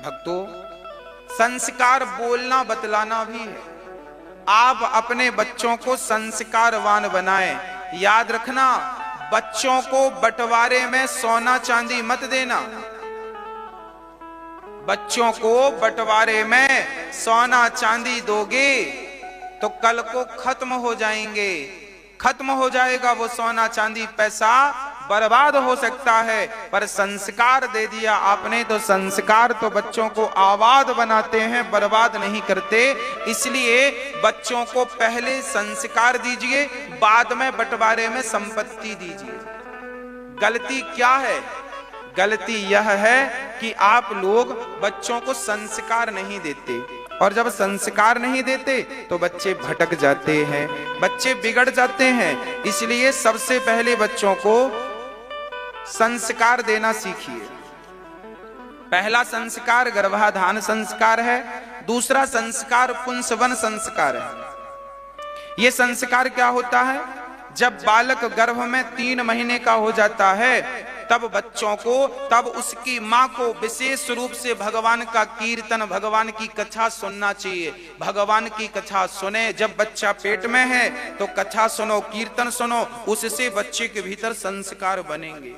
भक्तों, संस्कार बोलना बतलाना भी है। आप अपने बच्चों को संस्कारवान बनाएं। याद रखना, बच्चों को बंटवारे में सोना चांदी मत देना। बच्चों को बंटवारे में सोना चांदी दोगे तो कल को खत्म हो जाएंगे, खत्म हो जाएगा वो सोना चांदी, पैसा बर्बाद हो सकता है। पर संस्कार दे दिया आपने तो संस्कार तो बच्चों को आबाद बनाते हैं, बर्बाद नहीं करते। इसलिए बच्चों को पहले संस्कार दीजिए, बाद में बंटवारे में संपत्ति दीजिए। गलती क्या है? गलती यह है कि आप लोग बच्चों को संस्कार नहीं देते, और जब संस्कार नहीं देते तो बच्चे भटक जाते हैं, बच्चे बिगड़ जाते हैं। इसलिए सबसे पहले बच्चों को संस्कार देना सीखिए। पहला संस्कार गर्भाधान संस्कार है, दूसरा संस्कार पुंसवन संस्कार है। यह संस्कार क्या होता है? जब बालक गर्भ में 3 महीने का हो जाता है तब बच्चों को, तब उसकी माँ को विशेष रूप से भगवान का कीर्तन, भगवान की कथा सुनना चाहिए। भगवान की कथा सुने। जब बच्चा पेट में है तो कथा सुनो, कीर्तन सुनो, उससे बच्चे के भीतर संस्कार बनेंगे।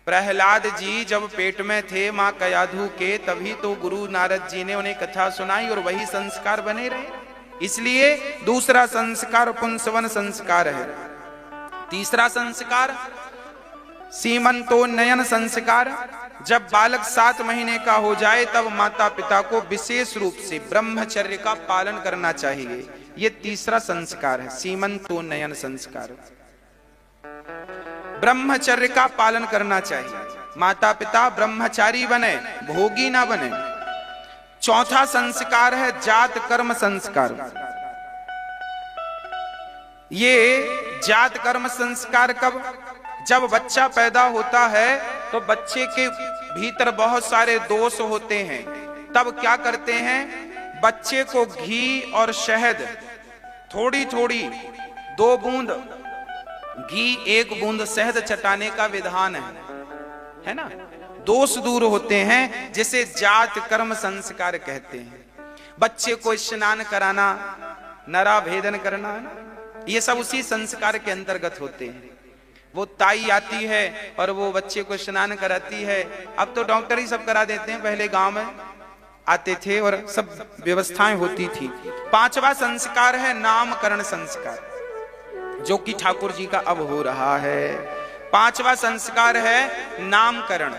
प्रहलाद जी जब पेट में थे माँ कयाधु के, तभी तो गुरु नारद जी ने उन्हें कथा सुनाई और वही संस्कार बने रहे। इसलिए दूसरा संस्कार पुंसवन संस्कार है। तीसरा संस्कार सीमंतोन्नयन संस्कार। जब बालक 7 महीने का हो जाए तब माता पिता को विशेष रूप से ब्रह्मचर्य का पालन करना चाहिए। यह तीसरा संस्कार है, सीमंतोन्नयन संस्कार। ब्रह्मचर्य का पालन करना चाहिए, माता पिता ब्रह्मचारी बने, भोगी ना बने। चौथा संस्कार है जात कर्म संस्कार। ये जात कर्म संस्कार कब? जब बच्चा पैदा होता है तो बच्चे के भीतर बहुत सारे दोष होते हैं। तब क्या करते हैं? बच्चे को घी और शहद थोड़ी थोड़ी 2 बूंद घी 1 बूंद शहद चटाने का विधान है ना। दोष दूर होते हैं, जिसे जात कर्म संस्कार कहते हैं। बच्चे को स्नान कराना, नरा भेदन करना, है ना, ये सब उसी संस्कार के अंतर्गत होते हैं। वो ताई आती है और वो बच्चे को स्नान कराती है। अब तो डॉक्टर ही सब करा देते हैं, पहले गांव में आते थे और सब व्यवस्थाएं होती थी। 5वां संस्कार है नामकरण संस्कार, जो कि ठाकुर जी का अब हो रहा है। 5वां संस्कार है नामकरण।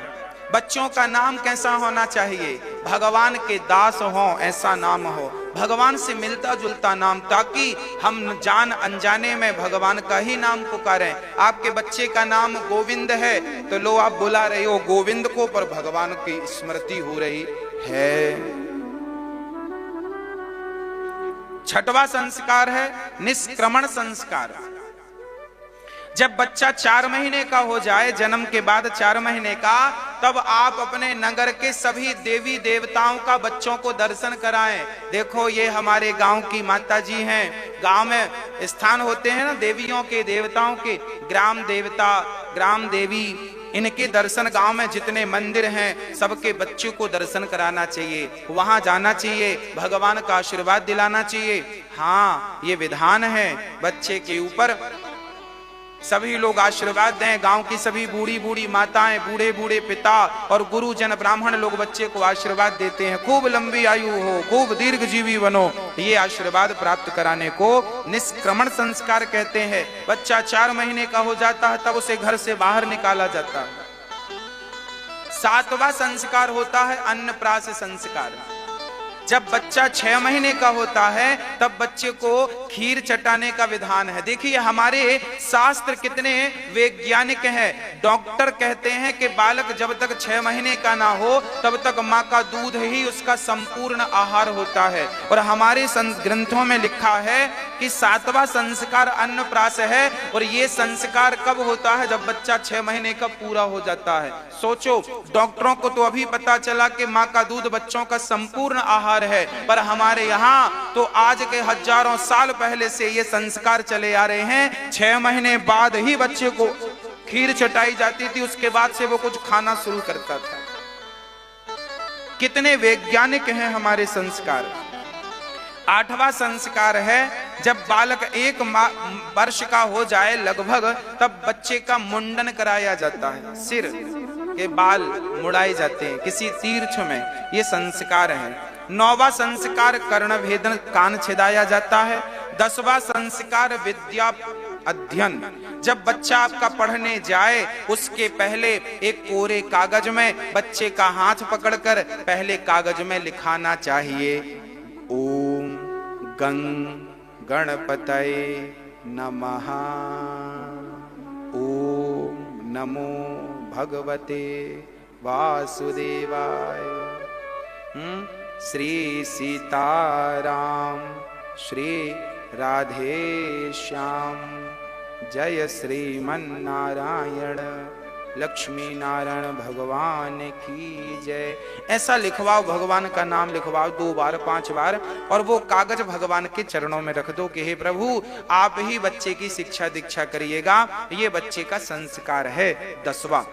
बच्चों का नाम कैसा होना चाहिए? भगवान के दास हो ऐसा नाम हो, भगवान से मिलता जुलता नाम, ताकि हम जान अनजाने में भगवान का ही नाम पुकारें। आपके बच्चे का नाम गोविंद है तो लो आप बुला रहे हो गोविंद को, पर भगवान की स्मृति हो रही है। 6वां संस्कार है निष्क्रमण संस्कार। जब बच्चा 4 महीने का हो जाए, जन्म के बाद 4 महीने का, तब आप अपने नगर के सभी देवी देवताओं का बच्चों को दर्शन कराएं। देखो ये हमारे गांव की माता जी हैं। गांव में स्थान होते हैं ना देवियों के, देवताओं के, ग्राम देवता, ग्राम देवी, इनके दर्शन गांव में जितने मंदिर हैं सबके बच्चों को दर्शन कराना चाहिए। वहां जाना चाहिए, भगवान का आशीर्वाद दिलाना चाहिए। हाँ, ये विधान है। बच्चे के ऊपर सभी लोग आशीर्वाद दें। गांव की सभी बूढ़ी बूढ़ी माताएं, बूढ़े बूढ़े पिता और गुरुजन ब्राह्मण लोग बच्चे को आशीर्वाद देते हैं। खूब लंबी आयु हो, खूब दीर्घ जीवी बनो। ये आशीर्वाद प्राप्त कराने को निष्क्रमण संस्कार कहते हैं। बच्चा 4 महीने का हो जाता है तब उसे घर से बाहर निकाला जाता है। 7वां संस्कार होता है अन्नप्राश संस्कार। जब बच्चा 6 महीने का होता है तब बच्चे को खीर चटाने का विधान है। देखिए हमारे शास्त्र कितने वैज्ञानिक हैं। डॉक्टर कहते हैं कि बालक जब तक 6 महीने का ना हो तब तक माँ का दूध ही उसका संपूर्ण आहार होता है। और हमारे ग्रंथों में लिखा है कि 7वां संस्कार अन्नप्राश है। और ये संस्कार कब होता है? जब बच्चा 6 महीने का पूरा हो जाता है। सोचो, डॉक्टरों को तो अभी पता चला कि माँ का दूध बच्चों का संपूर्ण आहार है, पर हमारे यहाँ तो आज के हजारों साल पहले से ये संस्कार चले आ रहे हैं। 6 महीने बाद ही बच्चे को खीर चटाई जाती थी, उसके बाद से वो कुछ खाना शुरू करता था। कितने वैज्ञानिक हैं हमारे संस्कार। 8वां संस्कार है जब बालक 1 वर्ष का हो जाए लगभग, तब बच्चे का मुंडन कराया जाता है, सिर के बाल मुड़ाए जाते हैं किसी तीर्थ में, ये संस्कार है। 9वां संस्कार कर्ण भेदन, कान छिदाया जाता है। 10वां संस्कार विद्या अध्ययन, जब बच्चा आपका पढ़ने जाए उसके पहले एक कोरे कागज में बच्चे का हाथ पकड़कर पहले कागज में लिखाना चाहिए, ओम गं गणपतये नमः, ओम नमो भगवते वासुदेवाय, श्री सीताराम, श्री राधे श्याम, जय श्रीमन्नारायण, लक्ष्मी नारायण भगवान की जय। ऐसा लिखवाओ, भगवान का नाम लिखवाओ 2 बार 5 बार, और वो कागज भगवान के चरणों में रख दो कि हे प्रभु आप ही बच्चे की शिक्षा दीक्षा करिएगा। ये बच्चे का संस्कार है 10वां।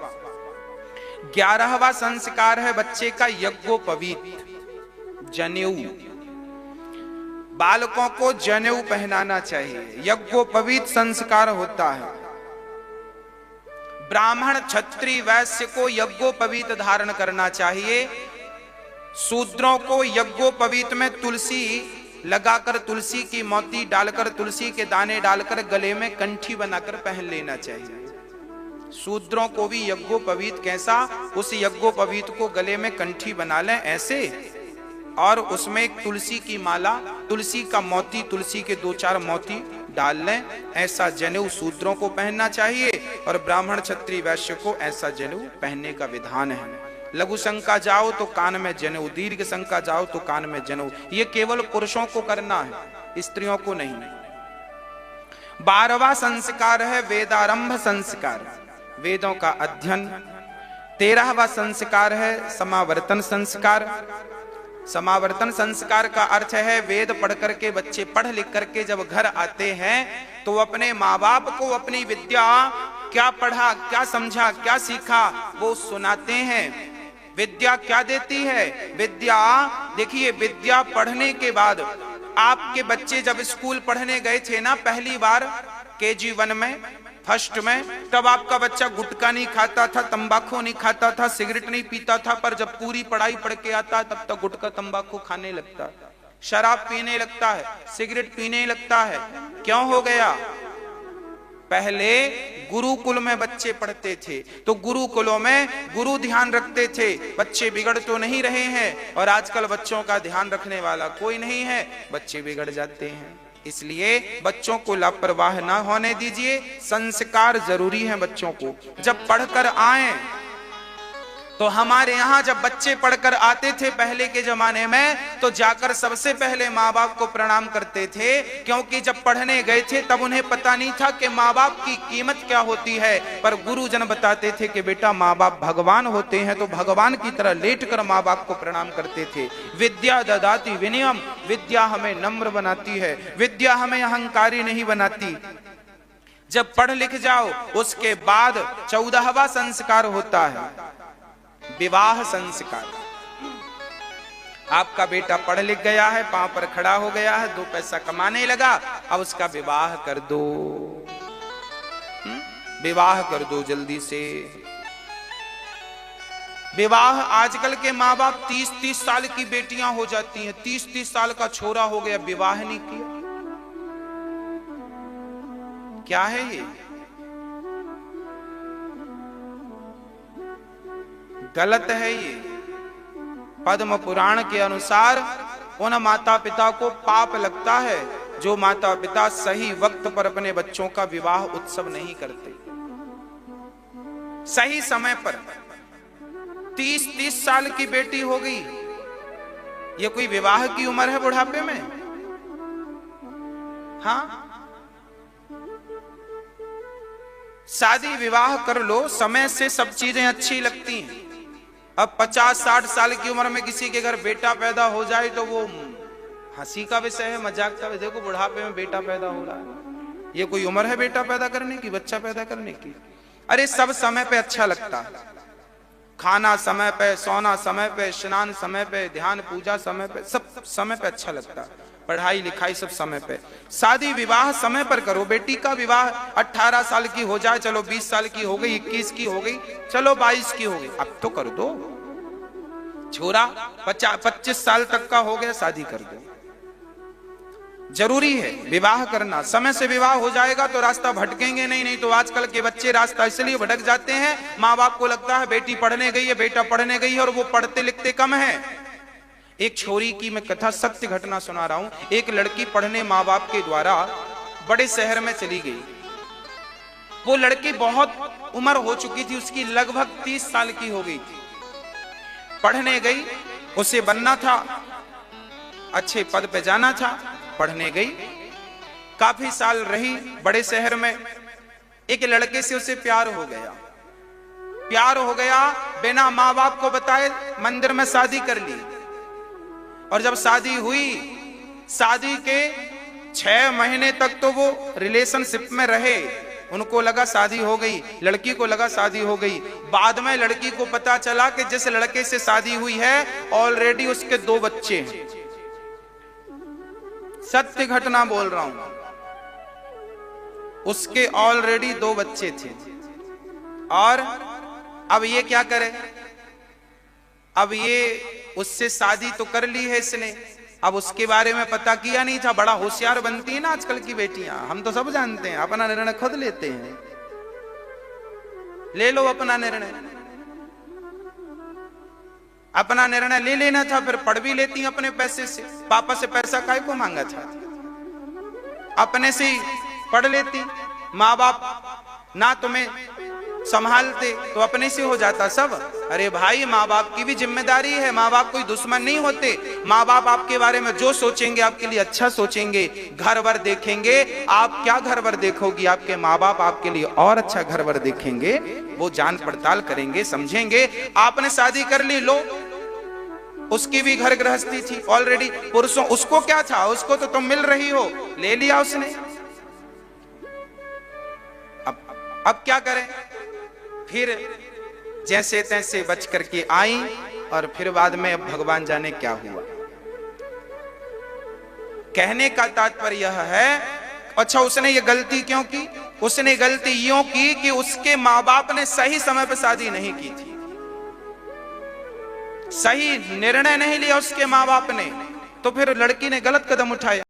11वां संस्कार है बच्चे का यज्ञोपवीत, जनेऊ। बालकों को जनेऊ पहनाना चाहिए, यज्ञोपवीत संस्कार होता है। ब्राह्मण क्षत्रिय वैश्य को यज्ञोपवीत धारण करना चाहिए। शूद्रों को यज्ञोपवीत में तुलसी लगाकर, तुलसी की मोती डालकर, तुलसी के दाने डालकर गले में कंठी बनाकर पहन लेना चाहिए। शूद्रों को भी यज्ञोपवीत, कैसा, उस यज्ञोपवीत को गले में कंठी बना लें ऐसे, और उसमें एक तुलसी की माला, तुलसी का मोती, तुलसी के 2-4 मोती डाल लें, ऐसा जनेऊ शूद्रों को पहनना चाहिए। और ब्राह्मण क्षत्रिय वैश्य को ऐसा जनेऊ पहनने का विधान है। लघु शंका जाओ तो कान में जनेऊ, दीर्घ शंका जाओ तो कान में जनेऊ। ये केवल पुरुषों को करना है, स्त्रियों को नहीं। 12वां संस्कार है वेदारंभ संस्कार, वेदों का अध्ययन। 13वां संस्कार है समावर्तन संस्कार। समावर्तन संस्कार का अर्थ है वेद पढ़ करके बच्चे पढ़ लिख करके जब घर आते हैं तो अपने माँ बाप को अपनी विद्या, क्या पढ़ा, क्या समझा, क्या सीखा, वो सुनाते हैं। विद्या क्या देती है? विद्या, देखिए विद्या पढ़ने के बाद, आपके बच्चे जब स्कूल पढ़ने गए थे ना पहली बार KG 1 में, फर्स्ट में, तब आपका बच्चा गुटखा नहीं खाता था, तंबाकू नहीं खाता था, सिगरेट नहीं पीता था, पर जब पूरी पढ़ाई पढ़ के आता तब तक गुटखा तंबाकू खाने लगता है, शराब पीने लगता है, सिगरेट पीने लगता है। क्यों हो गया? पहले गुरुकुल में बच्चे पढ़ते थे तो गुरुकुलों में गुरु ध्यान रखते थे, बच्चे बिगड़ तो नहीं रहे हैं। और आजकल बच्चों का ध्यान रखने वाला कोई नहीं है, बच्चे बिगड़ जाते हैं। इसलिए बच्चों को लापरवाह ना होने दीजिए, संस्कार जरूरी है बच्चों को। जब पढ़कर आए तो हमारे यहाँ जब बच्चे पढ़कर आते थे पहले के जमाने में, तो जाकर सबसे पहले माँ बाप को प्रणाम करते थे, क्योंकि जब पढ़ने गए थे तब उन्हें पता नहीं था कि माँ बाप की कीमत क्या होती है। पर गुरुजन बताते थे कि बेटा माँ बाप भगवान होते हैं, तो भगवान की तरह लेटकर माँ बाप को प्रणाम करते थे। विद्या ददाति विनयम, विद्या हमें नम्र बनाती है, विद्या हमें अहंकारी नहीं बनाती। जब पढ़ लिख जाओ उसके बाद 14वां संस्कार होता है विवाह संस्कार। आपका बेटा पढ़ लिख गया है, पांव पर खड़ा हो गया है, 2 पैसा कमाने लगा, अब उसका विवाह कर दो, विवाह कर दो जल्दी से। विवाह, आजकल के माँ बाप 30-30 साल की बेटियां हो जाती हैं, 30-30 साल का छोरा हो गया, विवाह नहीं किया। क्या है ये? गलत है ये। पद्म पुराण के अनुसार उन माता पिता को पाप लगता है जो माता पिता सही वक्त पर अपने बच्चों का विवाह उत्सव नहीं करते, सही समय पर। 30-30 साल की बेटी हो गई, ये कोई विवाह की उम्र है बुढ़ापे में? हाँ, शादी विवाह कर लो, समय से सब चीजें अच्छी लगती हैं। अब 50-60 साल की उम्र में किसी के घर बेटा पैदा हो जाए तो वो हंसी का विषय है, मजाक का। देखो बुढ़ापे में बेटा पैदा हो रहा है, ये कोई उम्र है बेटा पैदा करने की, बच्चा पैदा करने की? अरे सब समय पे अच्छा लगता है, खाना समय पे, सोना समय पे, स्नान समय पे, ध्यान पूजा समय पे, सब समय पे अच्छा लगता है, पढ़ाई लिखाई सब समय पे। शादी विवाह समय पर करो। बेटी का विवाह 18 साल की हो जाए, चलो 20 साल की हो गई, 21 की हो गई, चलो 22 की हो गई, अब तो कर दो। छोरा 25 साल तक का हो गया, शादी कर दो। जरूरी है विवाह करना। समय से विवाह हो जाएगा तो रास्ता भटकेंगे नहीं तो आजकल के बच्चे रास्ता इसलिए भटक जाते हैं, माँ बाप को लगता है बेटी पढ़ने गई है, बेटा पढ़ने गई है, और वो पढ़ते लिखते कम है। एक छोरी की मैं कथा, सत्य घटना सुना रहा हूं। एक लड़की पढ़ने माँ बाप के द्वारा बड़े शहर में चली गई। वो लड़की बहुत उम्र हो चुकी थी, उसकी लगभग 30 साल की हो गई थी। पढ़ने गई, उसे बनना था, अच्छे पद पे जाना था, पढ़ने गई, काफी साल रही बड़े शहर में। एक लड़के से उसे प्यार हो गया। प्यार हो गया, बिना माँ बाप को बताए मंदिर में शादी कर ली। और जब शादी हुई, शादी के 6 महीने तक तो वो रिलेशनशिप में रहे। उनको लगा शादी हो गई, लड़की को लगा शादी हो गई। बाद में लड़की को पता चला कि जिस लड़के से शादी हुई है ऑलरेडी उसके 2 बच्चे हैं। सत्य घटना बोल रहा हूं। उसके ऑलरेडी 2 बच्चे थे। और अब ये क्या करे? अब ये उससे शादी तो कर ली है इसने, अब उसके बारे में पता किया नहीं था। बड़ा होशियार बनती है ना आजकल की बेटियां, हम तो सब जानते हैं, अपना निर्णय खुद लेते हैं। ले लो अपना निर्णय, अपना निर्णय ले लेना था, फिर पढ़ भी लेती अपने पैसे से। पापा से पैसा काहे को मांगा था? अपने से ही पढ़ लेती। माँ बाप ना तुम्हें संभालते तो अपने से हो जाता सब। अरे भाई, माँ बाप की भी जिम्मेदारी है, माँ बाप कोई दुश्मन नहीं होते। माँ बाप आपके बारे में जो सोचेंगे आपके लिए अच्छा सोचेंगे, घर वर देखेंगे। आप क्या घर वर देखोगी, आपके माँ बाप आपके लिए और अच्छा घर वर देखेंगे। वो जांच पड़ताल करेंगे, समझेंगे। आपने शादी कर ली, लो, उसकी भी घर गृहस्थी थी ऑलरेडी, पुरुषों, उसको क्या था, उसको तो तुम मिल रही हो, ले लिया उसने। अब क्या करें? फिर जैसे तैसे बच करके आई, और फिर बाद में अब भगवान जाने क्या हुआ। कहने का तात्पर्य यह है, अच्छा उसने ये गलती क्यों की? उसने गलती यूं की कि उसके माँ बाप ने सही समय पर शादी नहीं की थी, सही निर्णय नहीं लिया उसके माँ बाप ने, तो फिर लड़की ने गलत कदम उठाया।